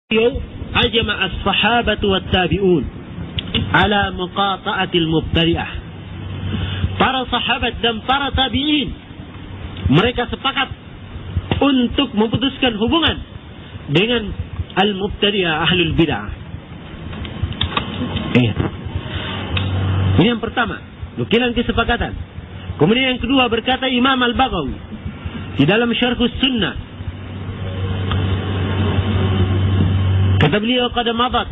ajma as-sahabatu wat-tabi'un ala muqata'atil mubtadi'ah. Para sahabat dan para tabi'in mereka sepakat untuk memutuskan hubungan dengan al-mubtadi'ah, ahlul bid'ah. Ini yang pertama, nukilan kesepakatan. Kemudian yang kedua berkata Imam Al-Baghawi di dalam Syarhus Sunnah, kata beliau, qad madat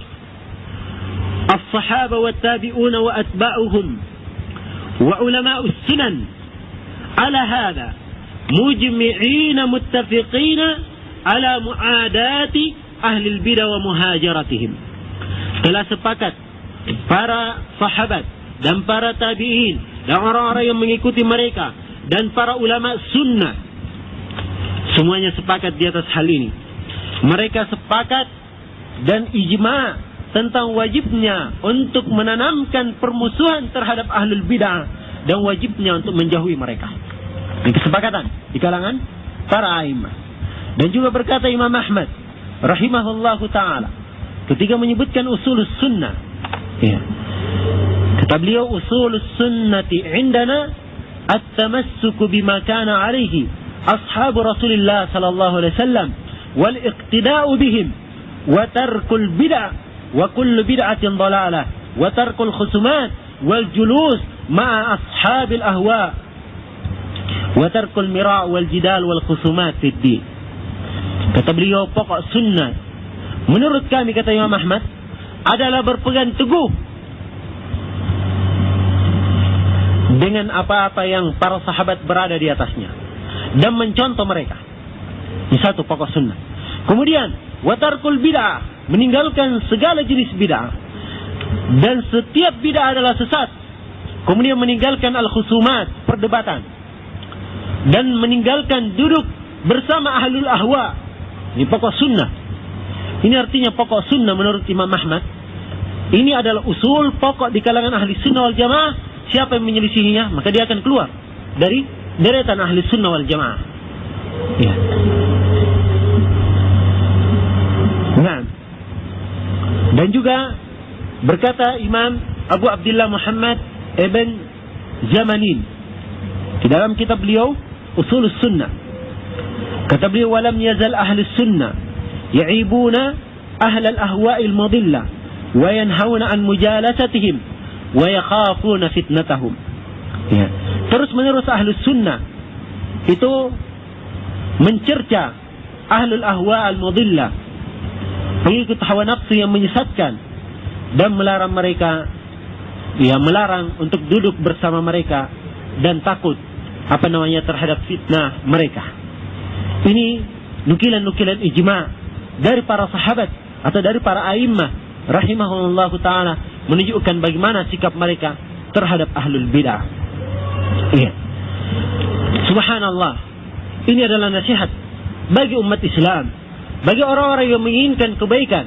as-sahaba wat-tabi'un wa atba'uhum wa ulama'us sunan ala hadha mujmi'ina muttafiqina ala mu'adati ahli al-bidah wa muhajaratihim. Telah sepakat para sahabat dan para tabi'in dan orang-orang yang mengikuti mereka dan para ulama sunnah, semuanya sepakat di atas hal ini. Mereka sepakat dan ijma' tentang wajibnya untuk menanamkan permusuhan terhadap ahlul bid'ah dan wajibnya untuk menjauhi mereka. Ini kesepakatan di kalangan para a'immah. Dan juga berkata Imam Ahmad rahimahullahu ta'ala ketika menyebutkan usulus sunnah, kata beliau, usulus sunnati indana at-tamassuku bima kana alaihi ashabu Rasulillah sallallahu alaihi wasallam wal iqtida'u bihim wa tarkul bid'ah wa kullu bid'atin dhalalah wa tarkul khusumat wal julus ma'a ashabil ahwa wa tarkul mira' wal jidal wal khusumat fid din. Kata beliau, pokok sunnah menurut kami, kata Imam Ahmad, adalah berpegang teguh dengan apa-apa yang para sahabat berada di atasnya dan mencontoh mereka. Ini satu pokok sunnah. Kemudian watarkul bid'ah, meninggalkan segala jenis bid'ah, dan setiap bid'ah adalah sesat. Kemudian meninggalkan al-khusumat, perdebatan, dan meninggalkan duduk bersama ahlul ahwa. Ini pokok sunnah. Ini artinya pokok sunnah menurut Imam Ahmad. Ini adalah usul pokok di kalangan ahli sunnah wal jamaah. Siapa yang menyelisihinya, maka dia akan keluar dari deretan ahli sunnah wal jamaah. Ya. Nah, dan juga berkata Imam Abu Abdullah Muhammad Ibn Zamanin di dalam kitab beliau Usulus Sunnah, kata beliau, walam yazal ahli sunnah ya'ibuna ahlal ahwa'il mudillah wa yanhauna an mujalasatihim wa yakhafuna fitnatahum. Ya. Terus menerus ahli sunnah itu mencerca ahlul ahwa'il mudillah, pengikut hawa nafsu yang menyesatkan, dan melarang mereka, melarang untuk duduk bersama mereka dan takut terhadap fitnah mereka. Ini nukilan-nukilan ijma' dari para sahabat atau dari para a'immah rahimahullahu ta'ala menunjukkan bagaimana sikap mereka terhadap ahlul bid'ah. Iya. Subhanallah, ini adalah nasihat bagi umat Islam, bagi orang-orang yang menginginkan kebaikan,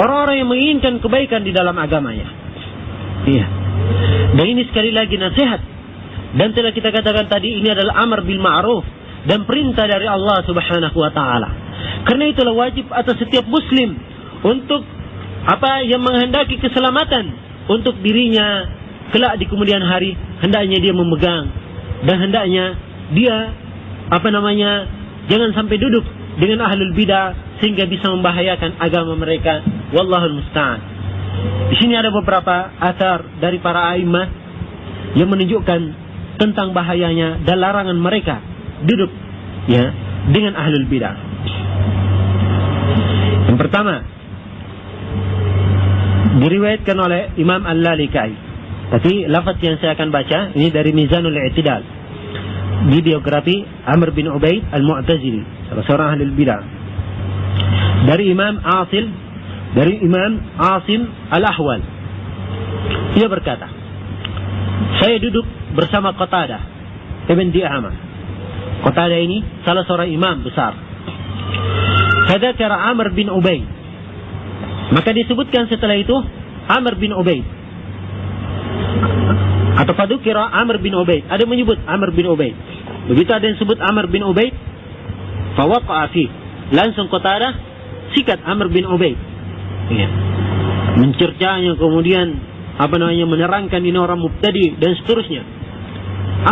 orang-orang yang menginginkan kebaikan di dalam agamanya. Iya. Dan ini sekali lagi nasihat, dan telah kita katakan tadi, ini adalah amar bil ma'ruf dan perintah dari Allah Subhanahu wa taala. Karena itulah wajib atas setiap muslim untuk yang menghendaki keselamatan untuk dirinya kelak di kemudian hari, hendaknya dia memegang, dan hendaknya dia jangan sampai duduk dengan ahlul bidah sehingga bisa membahayakan agama mereka. Wallahul musta'an. Di sini ada beberapa athar dari para a'immah yang menunjukkan tentang bahayanya dan larangan mereka duduk dengan ahlul bidah. Yang pertama, diriwayatkan oleh Imam Al-Lalikai. Tapi lafaz yang saya akan baca ini dari Mizanul I'tidal, di biografi Amr bin Ubaid Al-Mu'tazili, salah seorang ahli bidah. Dari Imam Asim Al-Ahwal, dia berkata, saya duduk bersama Qatadah Ibn Di'amah. Qatadah ini salah seorang imam besar. Fadzakara Amr bin Ubaid, maka disebutkan setelah itu Amr bin Ubaid, atau fadzukira Amr bin Ubaid, ada menyebut Amr bin Ubaid. Begitu ada yang sebut Amr bin Ubaid, fawaqa'a fi, langsung Qatadah sikat Amr bin Ubaid. Ya. Mencercanya, kemudian menerangkan ini orang mubtadi dan seterusnya.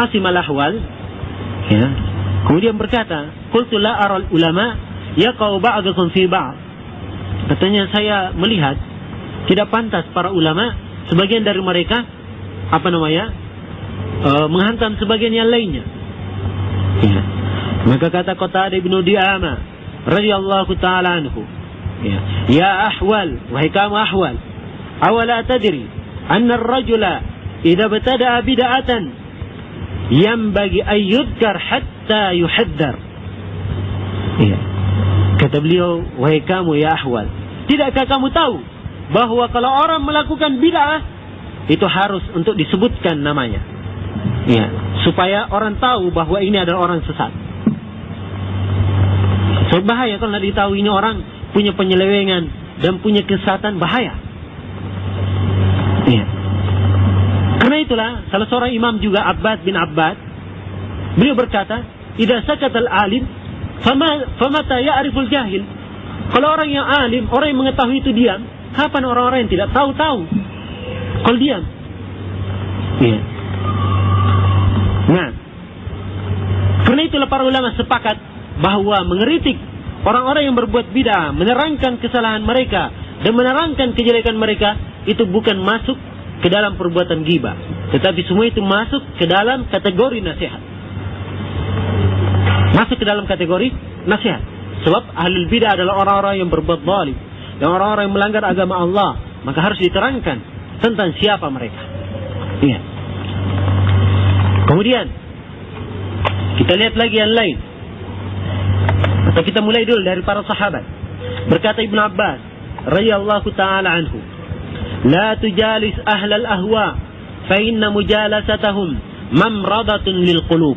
Asim al-Ahwal, ya, kemudian berkata, qultu la aral ulama yaqau ba'dukum fi ba'd. Katanya, saya melihat tidak pantas para ulama sebagian dari mereka menghantam sebagian yang lainnya. Ya. Maka kata Qatadah bin Di'amah radhiyallahu taala anhu, ya Ahwal, wahai kamu Ahwal, awala tadri anna ar-rajula idza btada'a bid'atan yanbaghi an yudhkar hatta yuhaddar. Ya. Kata beliau, wahai kamu ya Ahwal, tidakkah kamu tahu bahwa kalau orang melakukan bid'ah itu harus untuk disebutkan namanya, ya, supaya orang tahu bahwa ini adalah orang sesat. So, bahaya kalau tidak ditahu ini orang punya penyelewengan dan punya kesesatan, bahaya. Ya. Karena itulah salah seorang imam juga, Abbad bin Abbad, beliau berkata, idza sakata al-alim famata ya'riful jahil. Kalau orang yang alim, orang yang mengetahui itu diam, kapan orang-orang yang tidak tahu kalau diam? Ya. Nah, karena itulah para ulama sepakat bahwa mengeritik orang-orang yang berbuat bid'ah, menerangkan kesalahan mereka dan menerangkan kejelekan mereka, itu bukan masuk ke dalam perbuatan ghibah, tetapi semua itu masuk ke dalam kategori nasihat. Masuk ke dalam kategori nasihat. Sebab ahlul bid'ah adalah orang-orang yang berbuat zalim, dan orang-orang yang melanggar agama Allah, maka harus diterangkan tentang siapa mereka. Iya. Kemudian kita lihat lagi yang lain. Atau kita mulai dulu dari para sahabat. Berkata Ibnu Abbas radhiyallahu taala anhu, "La tujalis ahlal ahwa fa inna mujalasatahum mamradatun lil qulub."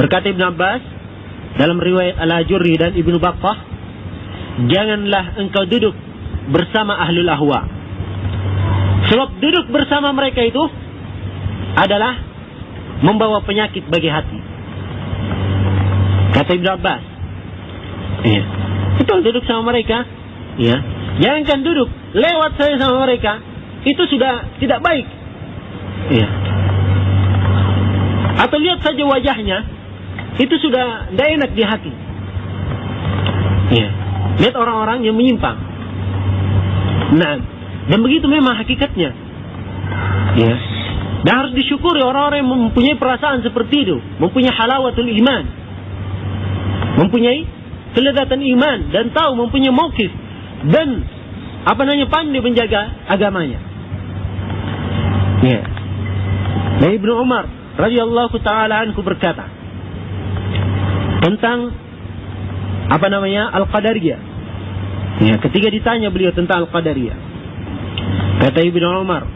Berkata Ibnu Abbas dalam riwayat Al-Ajurri dan Ibnu Battah, janganlah engkau duduk bersama ahlul ahwa. Sebab duduk bersama mereka itu adalah membawa penyakit bagi hati. Kata Ibnu Abbas, ya, itu duduk sama mereka, ya, jangankan duduk, lewat saya sama mereka, itu sudah tidak baik, ya. Atau lihat saja wajahnya, itu sudah tidak enak di hati, ya. Lihat orang-orang yang menyimpang. Nah, dan begitu memang hakikatnya, ya. Dan harus disyukuri orang-orang yang mempunyai perasaan seperti itu, mempunyai halawatul iman, mempunyai kelezatan iman, dan tahu mempunyai mauqif, dan pandai menjaga agamanya. Ya. Dan Ibnu Umar radhiyallahu taala anhu berkata tentang Al-Qadariyah. Ya, ketika ditanya beliau tentang Al-Qadariyah, kata Ibnu Umar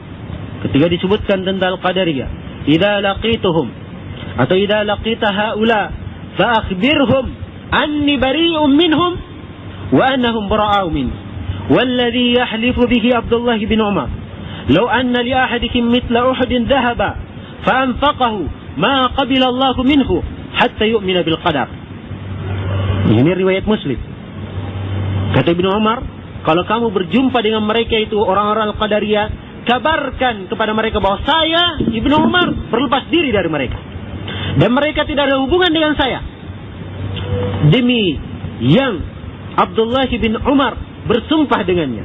ketika disebutkan tentang Al-Qadariyah, idza laqituhum atau idza laqita haula fa akhbirhum anni bari'un minhum wa annahum bara'u min. Walladhi yahlifu bihi Abdullah bin Umar law anna li ahadikum mithla Uhudin dhahaba fa anfaqahu ma qabila Allah minhu hatta yu'mina bil qadar. Ini riwayat Muslim. Kata Ibnu Umar, kalau kamu berjumpa dengan mereka itu orang-orang Al-Qadariyah, kabarkan kepada mereka bahwa saya, Ibnu Umar, berlepas diri dari mereka, dan mereka tidak ada hubungan dengan saya, demi yang Abdullah bin Umar bersumpah dengannya.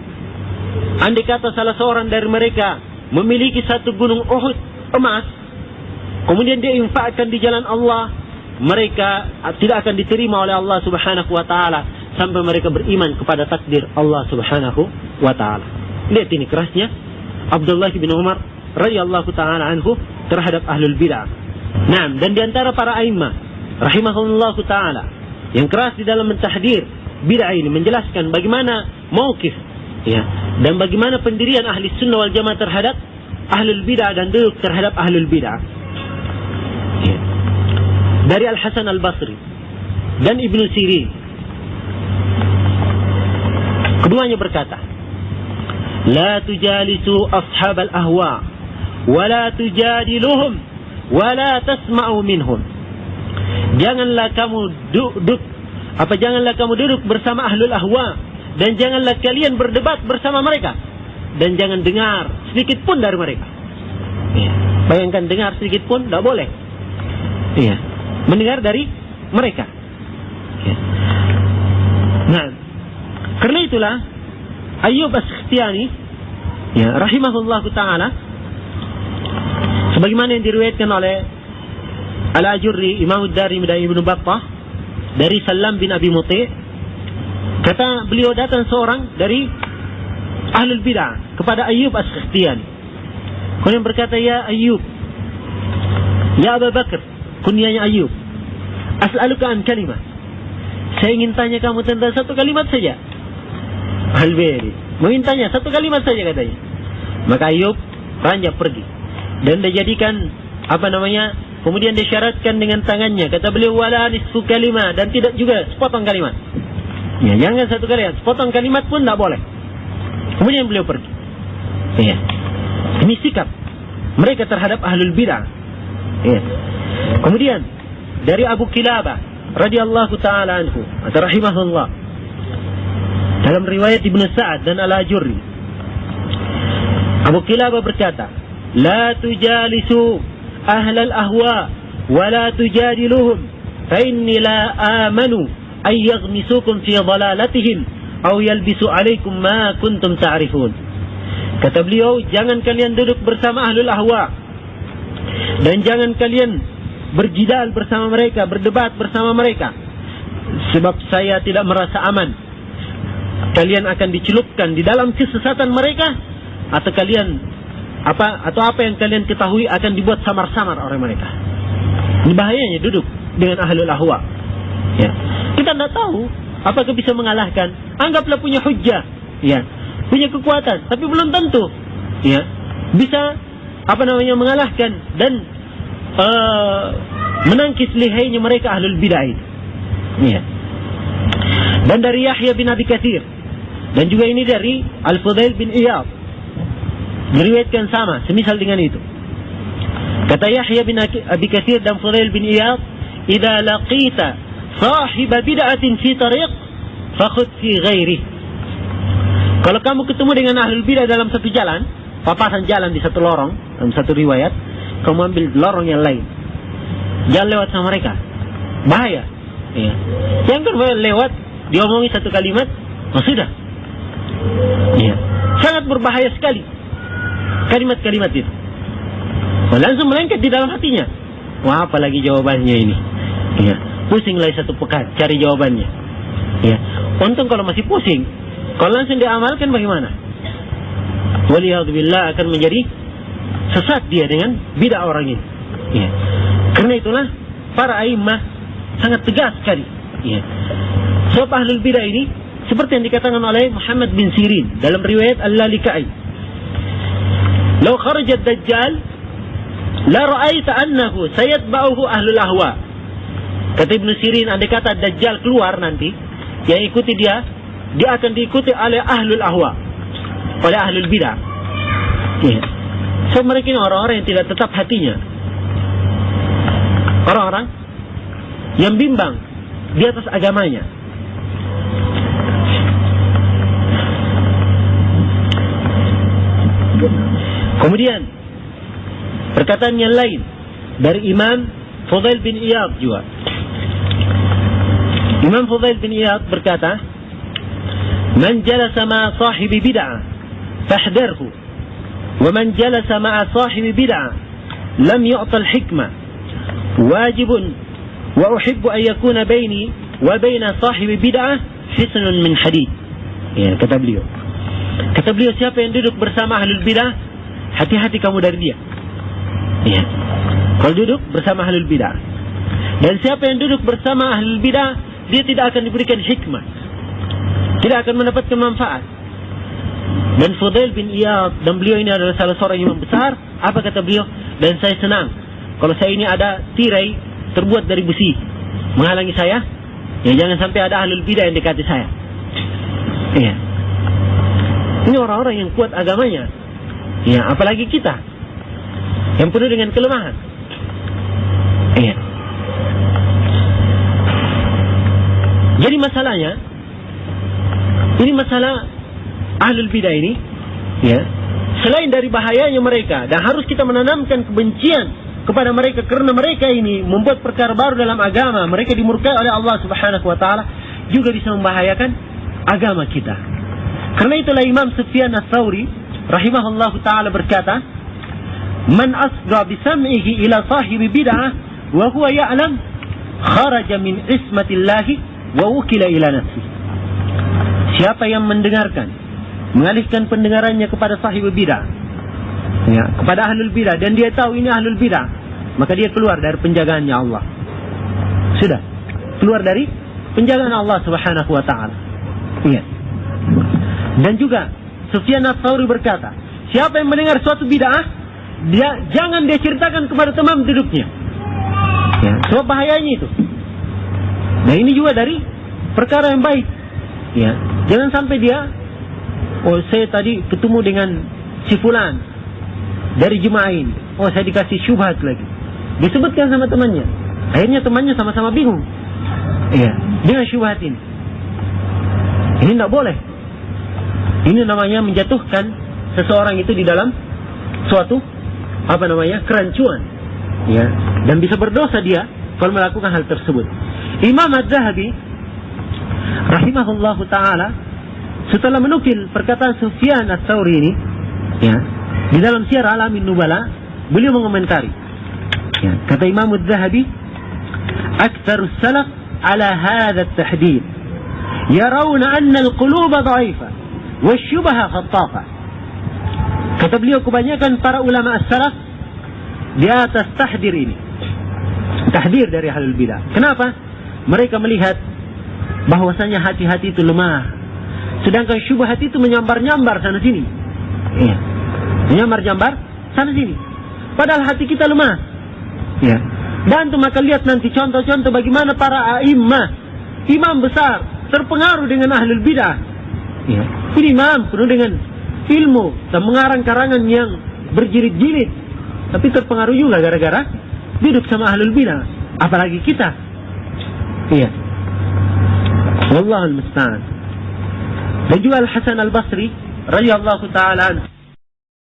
Andai kata salah seorang dari mereka memiliki satu gunung Uhud emas, kemudian dia infakkan di jalan Allah, mereka tidak akan diterima oleh Allah Subhanahu wa taala sampai mereka beriman kepada takdir Allah Subhanahu wa taala. Lihat ini kerasnya Abdullah bin Umar radhiyallahu taala anhu terhadap ahlul bid'ah. Nah, dan di antara para a'immah rahimahullahu taala yang keras di dalam mentahdir bid'ah ini, menjelaskan bagaimana mauqif, ya, dan bagaimana pendirian ahli sunnah wal jamaah terhadap ahlul bid'ah dan duduk terhadap ahlul bid'ah. Ya. Dari Al-Hasan Al-Basri dan Ibnu Sirin, keduanya berkata, la tujalisu ashab al-ahwa wa la tujadiluhum wa la tasma'u minhum. Janganlah kamu duduk Apa janganlah kamu duduk bersama ahlul ahwa, dan janganlah kalian berdebat bersama mereka, dan jangan dengar sedikit pun dari mereka. Ya. Bayangkan dengar sedikit pun tidak boleh. Ya. Mendengar dari mereka. Ya. Nah, karena itulah Ayyub As-Sikhtiyani, ya, rahimahullah taala, sebagaimana yang diriwayatkan oleh Al-Ajurri, Imam Ad-Darimi dan Ibnu Battah dari Salam bin Abi Muti', kata beliau, datang seorang dari ahlul bid'ah kepada Ayyub As-Sikhtiyani. Kemudian berkata, ya Ayyub, ya Abu Bakar, kunyanya Ayyub, as'aluka an kalimah, saya ingin tanya kamu tentang satu kalimat saja. Al-Bari memintanya satu kalimat saja katanya. Maka Ayyub ranjak pergi, dan dia jadikan kemudian disyaratkan dengan tangannya, kata beliau, wala nisfu kalimah, dan tidak juga sepotong kalimat. Ya, jangan satu kalimat, sepotong kalimat pun tidak boleh. Kemudian beliau pergi. Ya. Ini sikap mereka terhadap ahlul bid'ah. Ya. Kemudian dari Abu Kilabah radhiyallahu taala anhu atau rahimahullah, dalam riwayat Ibnu Sa'ad dan Al-Ajurri, Abu Kilabah berkata, la tujalisu ahlal ahwa wa la tujadiluhum fa inni la amanu ay yaghmisukum fi dhalalatihim aw yalbisu alaikum ma kuntum ta'rifun. Kata beliau, jangan kalian duduk bersama ahlul ahwa, dan jangan kalian berjidal bersama mereka, berdebat bersama mereka, sebab saya tidak merasa aman kalian akan dicelupkan di dalam kesesatan mereka, atau apa yang kalian ketahui akan dibuat samar-samar oleh mereka. Ini bahayanya duduk dengan ahlul ahwa. Ya. Kita tidak tahu apakah bisa mengalahkan. Anggaplah punya hujjah, ya, punya kekuatan, tapi belum tentu, ya, bisa mengalahkan dan menangkis lihainya mereka ahlul bid'ah. Ya. Dan dari Yahya bin Abi Katsir, dan juga ini dari Al-Fudail bin Iyad, diriwayatkan sama, semisal dengan itu. Kata Yahya bin Abi Katsir dan Fudail bin Iyad, idza laqita sahib bid'atin fi tariq fakhudh fi ghairihi. Kalau kamu ketemu dengan ahlul bidah dalam satu jalan, papasan jalan di satu lorong, dalam satu riwayat, kamu ambil lorong yang lain, jangan lewat sama mereka, bahaya. Ya. Jangan lewat, diomongi satu kalimat, sudah. Ya. Sangat berbahaya sekali kalimat-kalimat itu. Langsung melengket di dalam hatinya. Wah, apalagi jawabannya ini. Ya. Pusinglah satu pekan cari jawabannya. Ya. Untung kalau masih pusing, kalau langsung diamalkan bagaimana? Waliyadzubillah, akan menjadi sesat dia dengan bid'ah orang ini. Ya. Karena itulah para a'immah sangat tegas sekali. Ya. Sebab ahlul bid'ah ini seperti yang dikatakan oleh Muhammad bin Sirin dalam riwayat Al-Lalikai, "Law kharaja ad-dajjal la ra'aita annahu sayatba'uhu ahlul ahwa." Kata Ibnu Sirin, andai kata Dajjal keluar nanti, yang ikuti dia akan diikuti oleh ahlul ahwa, oleh ahlul bidah. Ya. So mereka ini orang-orang yang tidak tetap hatinya, orang-orang yang bimbang di atas agamanya. Kemudian perkataan yang lain dari Imam Fudail bin Iyad juga. Imam Fudail bin Iyad berkata, "Man jalasa ma sahibi bid'ah fahdharhu, wa man jalasa ma sahibi bid'ah lam yu'ta al-hikmah. Wajibun wa uhibbu an yakuna baini wa baina sahibi bid'ah hisnun min hadid." Ya, kata beliau. Kata beliau, siapa yang duduk bersama ahlul bidah, hati-hati kamu dari dia. Ya. Kalau duduk bersama ahlul bidah. Dan siapa yang duduk bersama ahlul bidah, dia tidak akan diberikan hikmah, tidak akan mendapatkan manfaat. Dan Fudail bin Iyad, dan beliau ini adalah salah seorang imam besar, apa kata beliau? Dan saya senang kalau saya ini ada tirai terbuat dari besi menghalangi saya, ya jangan sampai ada ahlul bidah yang dekati saya. Iya. Ini orang-orang yang kuat agamanya. Ya, apalagi kita yang penuh dengan kelemahan. Iya. Jadi masalahnya, ini masalah ahlul bidah ini, ya, selain dari bahayanya mereka, dan harus kita menanamkan kebencian kepada mereka, karena mereka ini membuat perkara baru dalam agama, mereka dimurkai oleh Allah Subhanahu wa taala, juga bisa membahayakan agama kita. Karena itulah Imam Sufyan Ats-Tsauri rahimahullahu taala berkata, "Man asgha bi sam'ihi ila sahibi bid'ah wa huwa ya'lam kharaja min ismatillahi wa wukila ila nafsi." Siapa yang mendengarkan, mengalihkan pendengarannya kepada sahib bid'ah, ya, kepada ahlul bid'ah, dan dia tahu ini ahlul bid'ah, maka dia keluar dari penjagaannya Allah. Sudah keluar dari penjagaan Allah Subhanahu wa taala. Iya. Dan juga Sufyan Ats-Tsauri berkata, siapa yang mendengar suatu bid'ah, jangan dia ceritakan kepada teman duduknya. Ya, sebab bahayanya itu. Nah, ini juga dari perkara yang baik. Ya, jangan sampai dia, oh saya tadi ketemu dengan si fulan dari jemaah ini, oh saya dikasih syubhat lagi, disebutkan sama temannya, akhirnya temannya sama-sama bingung, iya, dengan syubhat ini. Ini tidak boleh. Ini namanya menjatuhkan seseorang itu di dalam suatu kerancuan, ya, dan bisa berdosa dia kalau melakukan hal tersebut. Imam Az-Zahabi rahimahullahu taala setelah menukil perkataan Sufyan Ats-Tsauri ini, ya, di dalam Syiar Alamin Nubala, beliau mengomentari, ya, kata Imam Az-Zahabi, "Aktsarus salaf ala hadha at-tahdid yarawna anna al-quluba dha'ifah wasyubha khattafah." Kata beliau, kebanyakan para ulama as-salaf di atas tahdir ini, tahdir dari ahlul bidah. Kenapa? Mereka melihat bahwasanya hati-hati itu lemah, sedangkan syubhat itu menyambar-nyambar sana sini, ya, menyambar-nyambar sana sini, padahal hati kita lemah, ya. Dan tuh maka lihat nanti contoh-contoh bagaimana para imam besar terpengaruh dengan ahlul bidah, ya. Ini imam penuh dengan ilmu dan mengarang karangan yang berjilid-jilid, tapi terpengaruh juga gara-gara duduk sama ahlul bidah. Apalagi kita, iya. Wallahul musta'an. Dan juga Al-Hasan Al-Basri radhiyallahu ta'ala anhu